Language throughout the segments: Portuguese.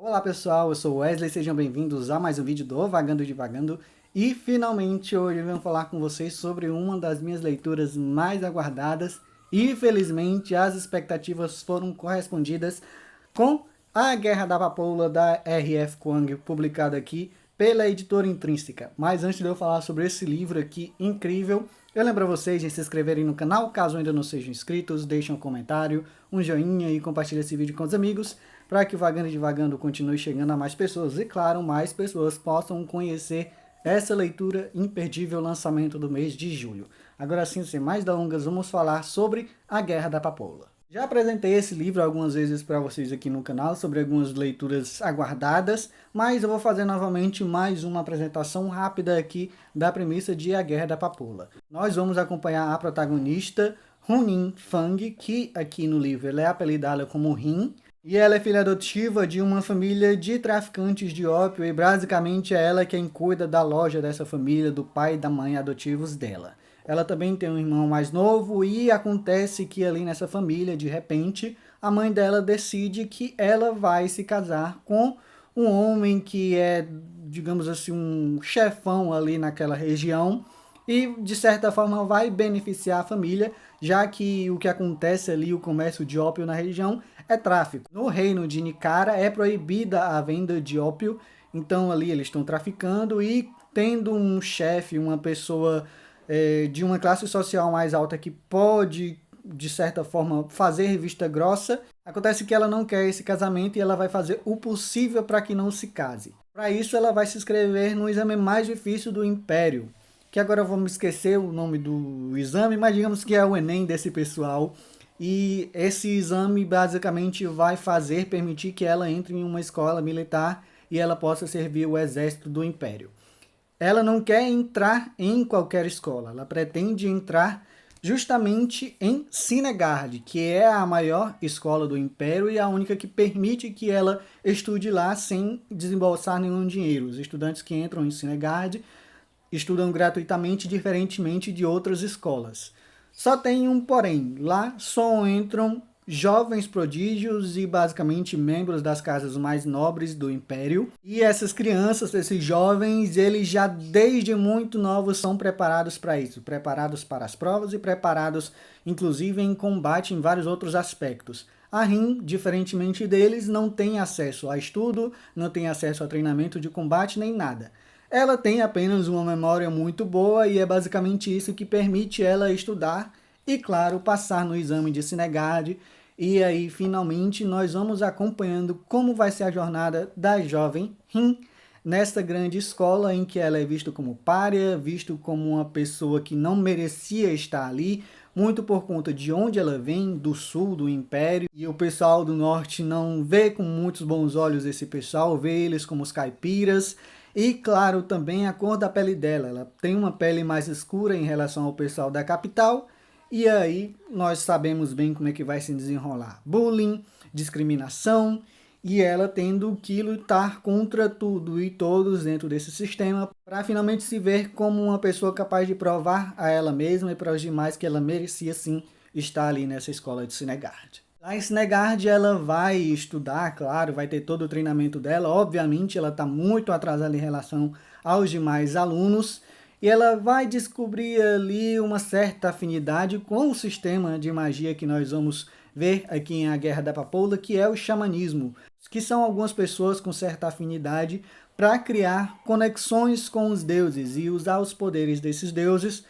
Olá pessoal, eu sou o Wesley, sejam bem-vindos a mais um vídeo do Vagando Divagando. E finalmente hoje eu venho falar com vocês sobre uma das minhas leituras mais aguardadas. E felizmente as expectativas foram correspondidas com A Guerra da Papoula da R.F. Kuang, publicado aqui pela editora Intrínseca. Mas antes de eu falar sobre esse livro aqui incrível, eu lembro a vocês de se inscreverem no canal, caso ainda não sejam inscritos, deixem um comentário, um joinha e compartilhem esse vídeo com os amigos, para que o Vagando e Divagando continue chegando a mais pessoas e, claro, mais pessoas possam conhecer essa leitura imperdível, lançamento do mês de julho. Agora sim, sem mais delongas, vamos falar sobre A Guerra da Papoula. Já apresentei esse livro algumas vezes para vocês aqui no canal, sobre algumas leituras aguardadas, mas eu vou fazer novamente mais uma apresentação rápida aqui da premissa de A Guerra da Papoula. Nós vamos acompanhar a protagonista, Hunin Fang, que aqui no livro ela é apelidada como Rin, e ela é filha adotiva de uma família de traficantes de ópio e basicamente é ela quem cuida da loja dessa família, do pai e da mãe adotivos dela. Ela também tem um irmão mais novo e acontece que ali nessa família, de repente, a mãe dela decide que ela vai se casar com um homem que é, digamos assim, um chefão ali naquela região e, de certa forma, vai beneficiar a família, já que o que acontece ali, o comércio de ópio na região, é tráfico. No reino de Nicara é proibida a venda de ópio, então ali eles estão traficando e tendo um chefe, uma pessoa de uma classe social mais alta que pode, de certa forma, fazer vista grossa, acontece que ela não quer esse casamento e ela vai fazer o possível para que não se case. Para isso, ela vai se inscrever no exame mais difícil do Império, que agora vamos esquecer o nome do exame, mas digamos que é o Enem desse pessoal. E esse exame basicamente vai permitir que ela entre em uma escola militar e ela possa servir o exército do Império. Ela não quer entrar em qualquer escola, ela pretende entrar justamente em Sinegard, que é a maior escola do Império e a única que permite que ela estude lá sem desembolsar nenhum dinheiro. Os estudantes que entram em Sinegard estudam gratuitamente, diferentemente de outras escolas. Só tem um porém, lá só entram jovens prodígios e basicamente membros das casas mais nobres do Império. E essas crianças, esses jovens, eles já desde muito novos são preparados para isso, preparados para as provas e preparados inclusive em combate em vários outros aspectos. A Rin, diferentemente deles, não tem acesso a estudo, não tem acesso a treinamento de combate nem nada. Ela tem apenas uma memória muito boa e é basicamente isso que permite ela estudar e, claro, passar no exame de Sinegard. E aí, finalmente, nós vamos acompanhando como vai ser a jornada da jovem Rin nesta grande escola em que ela é vista como pária, visto como uma pessoa que não merecia estar ali, muito por conta de onde ela vem, do sul do Império, e o pessoal do norte não vê com muitos bons olhos esse pessoal, vê eles como os caipiras. E, claro, também a cor da pele dela. Ela tem uma pele mais escura em relação ao pessoal da capital. E aí nós sabemos bem como é que vai se desenrolar. Bullying, discriminação e ela tendo que lutar contra tudo e todos dentro desse sistema para finalmente se ver como uma pessoa capaz de provar a ela mesma e para os demais que ela merecia sim estar ali nessa escola de Sinegard. Lá em Sinegard ela vai estudar, claro, vai ter todo o treinamento dela. Obviamente ela está muito atrasada em relação aos demais alunos. E ela vai descobrir ali uma certa afinidade com o sistema de magia que nós vamos ver aqui em A Guerra da Papoula, que é o xamanismo, que são algumas pessoas com certa afinidade para criar conexões com os deuses e usar os poderes desses deuses,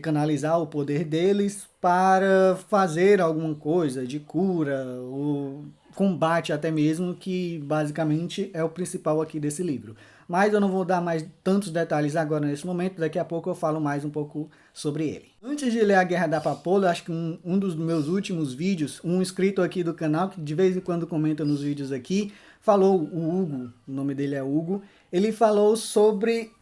canalizar o poder deles para fazer alguma coisa de cura ou combate até mesmo, que basicamente é o principal aqui desse livro. Mas eu não vou dar mais tantos detalhes agora nesse momento, daqui a pouco eu falo mais um pouco sobre ele. Antes de ler A Guerra da Papoula, acho que um dos meus últimos vídeos, um inscrito aqui do canal, que de vez em quando comenta nos vídeos aqui, falou, o Hugo, o nome dele é Hugo, ele falou sobre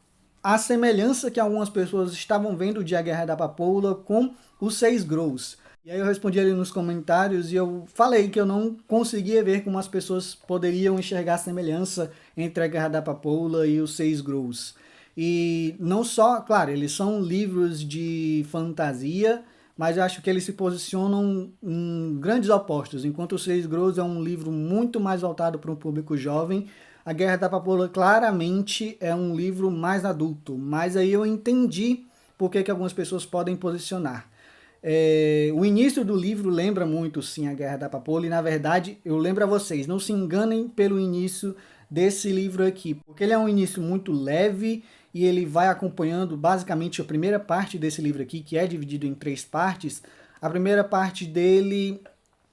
a semelhança que algumas pessoas estavam vendo de A Guerra da Papoula com os Seis Grows. E aí eu respondi ali nos comentários e eu falei que eu não conseguia ver como as pessoas poderiam enxergar a semelhança entre A Guerra da Papoula e os Seis Grows. E não só, claro, eles são livros de fantasia, mas eu acho que eles se posicionam em grandes opostos. Enquanto os Seis Grows é um livro muito mais voltado para um público jovem, A Guerra da Papoula claramente é um livro mais adulto. Mas aí eu entendi por que algumas pessoas podem posicionar. O início do livro lembra muito, sim, A Guerra da Papoula, e na verdade, eu lembro a vocês, não se enganem pelo início desse livro aqui, porque ele é um início muito leve e ele vai acompanhando basicamente a primeira parte desse livro aqui, que é dividido em 3 partes. A primeira parte dele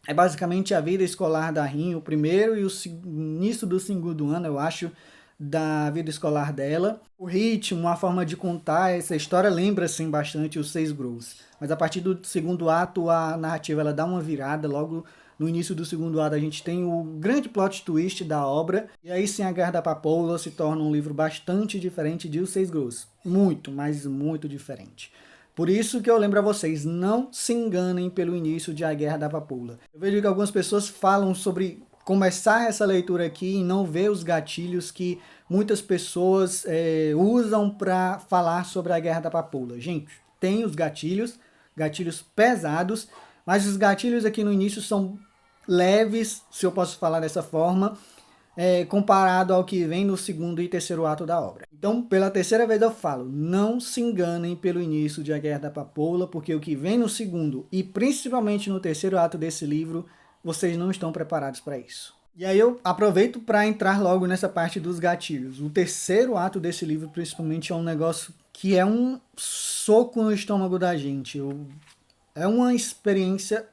é basicamente a vida escolar da Rin, o primeiro e o início do segundo ano, eu acho, da vida escolar dela. O ritmo, a forma de contar essa história lembra, sim, bastante os Seis Grows. Mas a partir do segundo ato, a narrativa ela dá uma virada. Logo no início do segundo ato, a gente tem o grande plot twist da obra. E aí sim, A Guerra da Papoula se torna um livro bastante diferente de Os Seis Grows. Muito, mas muito diferente. Por isso que eu lembro a vocês, não se enganem pelo início de A Guerra da Papoula. Eu vejo que algumas pessoas falam sobre começar essa leitura aqui e não ver os gatilhos que muitas pessoas usam para falar sobre A Guerra da Papoula. Gente, tem os gatilhos pesados, mas os gatilhos aqui no início são leves, se eu posso falar dessa forma, comparado ao que vem no segundo e terceiro ato da obra. Então, pela terceira vez eu falo, não se enganem pelo início de A Guerra da Papoula, porque o que vem no segundo e principalmente no terceiro ato desse livro, vocês não estão preparados para isso. E aí eu aproveito para entrar logo nessa parte dos gatilhos. O terceiro ato desse livro, principalmente, é um negócio que é um soco no estômago da gente. É uma experiência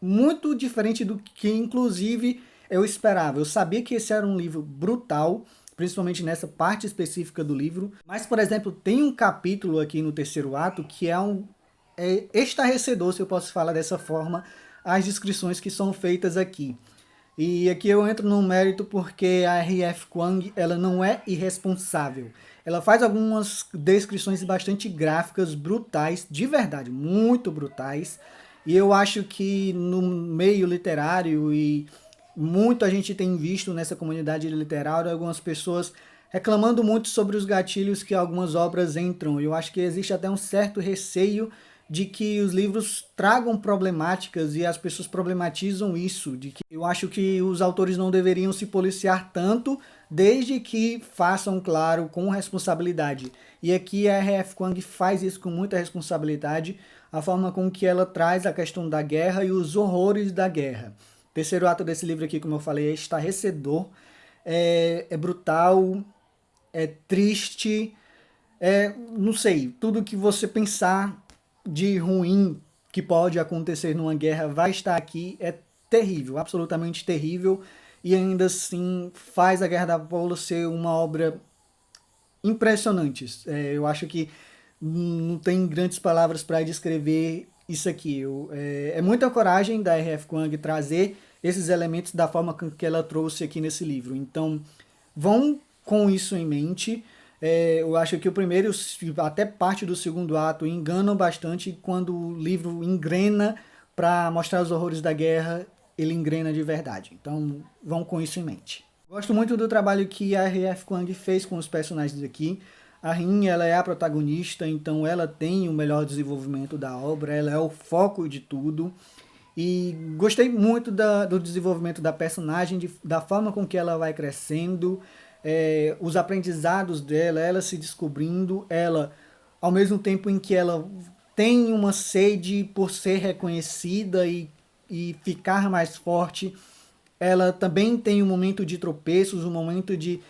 muito diferente do que, inclusive, eu esperava. Eu sabia que esse era um livro brutal, principalmente nessa parte específica do livro. Mas, por exemplo, tem um capítulo aqui no terceiro ato que é estarrecedor, se eu posso falar dessa forma, as descrições que são feitas aqui. E aqui eu entro no mérito porque a R.F. Kuang ela não é irresponsável. Ela faz algumas descrições bastante gráficas, brutais, de verdade, muito brutais. E eu acho que no meio literário e muito a gente tem visto nessa comunidade literária algumas pessoas reclamando muito sobre os gatilhos que algumas obras entram. Eu acho que existe até um certo receio de que os livros tragam problemáticas e as pessoas problematizam isso, de que eu acho que os autores não deveriam se policiar tanto, desde que façam, claro, com responsabilidade. E aqui a R.F. Kuang faz isso com muita responsabilidade, a forma com que ela traz a questão da guerra e os horrores da guerra. O terceiro ato desse livro aqui, como eu falei, é estarrecedor, é brutal, é triste, não sei, tudo que você pensar de ruim que pode acontecer numa guerra vai estar aqui, é terrível, absolutamente terrível, e ainda assim faz a Guerra da Papoula ser uma obra impressionante. Eu acho que não tem grandes palavras para descrever isso aqui. É muita coragem da R.F. Kuang trazer esses elementos da forma que ela trouxe aqui nesse livro. Então, vão com isso em mente. Eu acho que o primeiro, até parte do segundo ato, enganam bastante. Quando o livro engrena para mostrar os horrores da guerra, ele engrena de verdade. Então, vão com isso em mente. Gosto muito do trabalho que a R.F. Kuang fez com os personagens aqui. A Rin, ela é a protagonista, então ela tem o melhor desenvolvimento da obra, ela é o foco de tudo. E gostei muito do desenvolvimento da personagem, da forma com que ela vai crescendo, os aprendizados dela, ela se descobrindo, ela, ao mesmo tempo em que ela tem uma sede por ser reconhecida e ficar mais forte, ela também tem um momento de tropeços, um momento de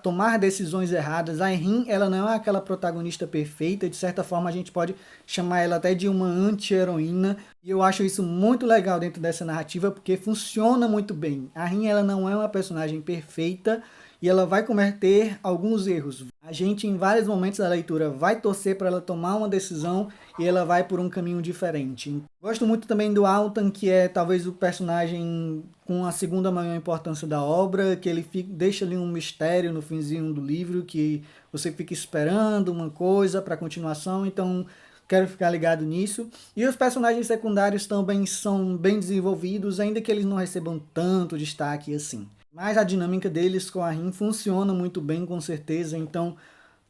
tomar decisões erradas. A Rin, ela não é aquela protagonista perfeita, de certa forma a gente pode chamar ela até de uma anti-heroína, e eu acho isso muito legal dentro dessa narrativa, porque funciona muito bem. A Rin, ela não é uma personagem perfeita, e ela vai cometer alguns erros. A gente, em vários momentos da leitura, vai torcer para ela tomar uma decisão e ela vai por um caminho diferente. Gosto muito também do Altan, que é talvez o personagem com a segunda maior importância da obra, que ele deixa ali um mistério no finzinho do livro, que você fica esperando uma coisa para a continuação, então quero ficar ligado nisso. E os personagens secundários também são bem desenvolvidos, ainda que eles não recebam tanto destaque assim. Mas a dinâmica deles com a Rin funciona muito bem, com certeza. Então,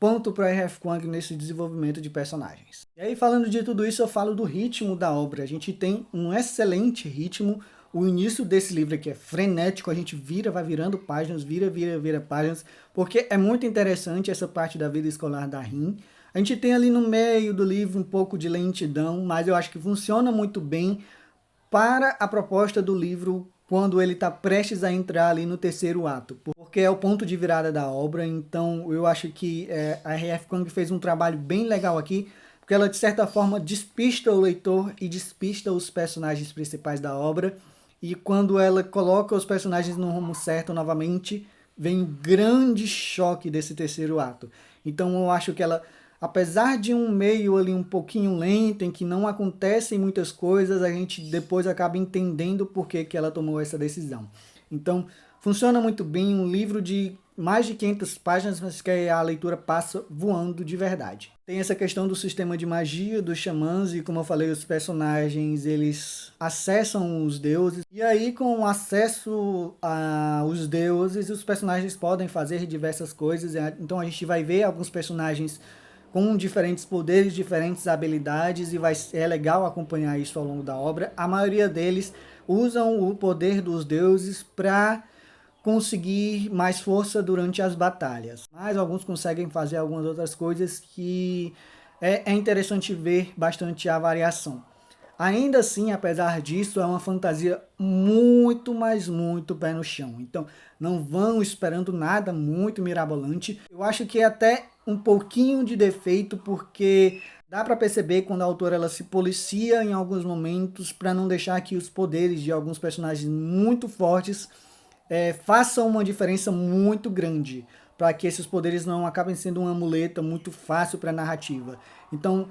ponto para R.F. Kuang nesse desenvolvimento de personagens. E aí, falando de tudo isso, eu falo do ritmo da obra. A gente tem um excelente ritmo. O início desse livro aqui é frenético, a gente vai virando páginas, vira páginas, porque é muito interessante essa parte da vida escolar da Rin. A gente tem ali no meio do livro um pouco de lentidão, mas eu acho que funciona muito bem para a proposta do livro quando ele está prestes a entrar ali no terceiro ato, porque é o ponto de virada da obra. Então eu acho que a R.F. Kuang fez um trabalho bem legal aqui, porque ela de certa forma despista o leitor e despista os personagens principais da obra, e quando ela coloca os personagens no rumo certo novamente, vem um grande choque desse terceiro ato. Então eu acho que ela, apesar de um meio ali um pouquinho lento, em que não acontecem muitas coisas, a gente depois acaba entendendo por que ela tomou essa decisão. Então, funciona muito bem, um livro de mais de 500 páginas, mas que a leitura passa voando de verdade. Tem essa questão do sistema de magia, dos xamãs, e como eu falei, os personagens, eles acessam os deuses. E aí, com o acesso aos deuses, os personagens podem fazer diversas coisas. Então a gente vai ver alguns personagens com diferentes poderes, diferentes habilidades, e é legal acompanhar isso ao longo da obra. A maioria deles usam o poder dos deuses para conseguir mais força durante as batalhas. Mas alguns conseguem fazer algumas outras coisas que é interessante ver bastante a variação. Ainda assim, apesar disso, é uma fantasia muito, mas muito pé no chão. Então, não vão esperando nada muito mirabolante. Eu acho que é até um pouquinho de defeito, porque dá para perceber quando a autora ela se policia em alguns momentos para não deixar que os poderes de alguns personagens muito fortes façam uma diferença muito grande, para que esses poderes não acabem sendo uma muleta muito fácil para a narrativa. Então,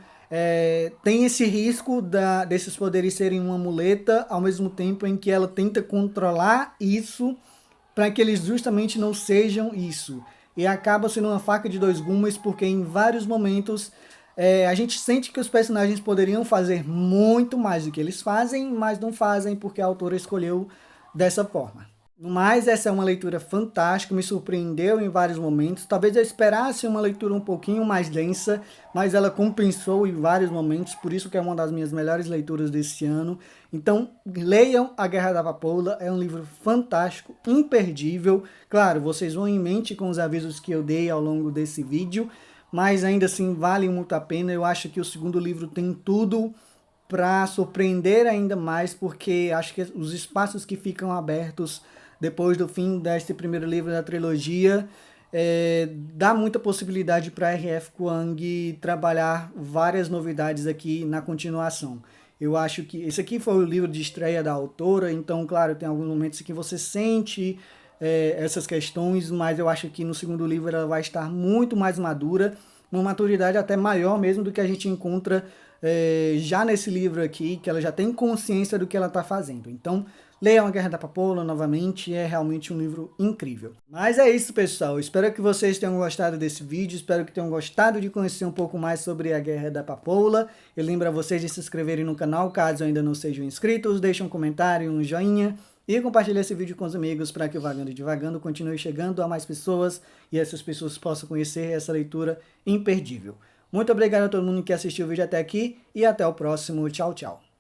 tem esse risco desses poderes serem uma muleta, ao mesmo tempo em que ela tenta controlar isso, para que eles justamente não sejam isso. E acaba sendo uma faca de dois gumes, porque em vários momentos a gente sente que os personagens poderiam fazer muito mais do que eles fazem, mas não fazem porque a autora escolheu dessa forma. No mais, essa é uma leitura fantástica, me surpreendeu em vários momentos. Talvez eu esperasse uma leitura um pouquinho mais densa, mas ela compensou em vários momentos, por isso que é uma das minhas melhores leituras desse ano. Então, leiam A Guerra da Papoula, é um livro fantástico, imperdível. Claro, vocês vão em mente com os avisos que eu dei ao longo desse vídeo, mas ainda assim vale muito a pena. Eu acho que o segundo livro tem tudo para surpreender ainda mais, porque acho que os espaços que ficam abertos depois do fim deste primeiro livro da trilogia, dá muita possibilidade para R.F. Kuang trabalhar várias novidades aqui na continuação. Eu acho que esse aqui foi o livro de estreia da autora, então, claro, tem alguns momentos que você sente essas questões, mas eu acho que no segundo livro ela vai estar muito mais madura, uma maturidade até maior mesmo do que a gente encontra já nesse livro aqui, que ela já tem consciência do que ela está fazendo. Então, leiam A Guerra da Papoula novamente, é realmente um livro incrível. Mas é isso, pessoal. Espero que vocês tenham gostado desse vídeo, espero que tenham gostado de conhecer um pouco mais sobre A Guerra da Papoula. Eu lembro a vocês de se inscreverem no canal, caso ainda não sejam inscritos, deixem um comentário, um joinha e compartilhem esse vídeo com os amigos para que o Vagando e Divagando continue chegando a mais pessoas e essas pessoas possam conhecer essa leitura imperdível. Muito obrigado a todo mundo que assistiu o vídeo até aqui e até o próximo. Tchau, tchau.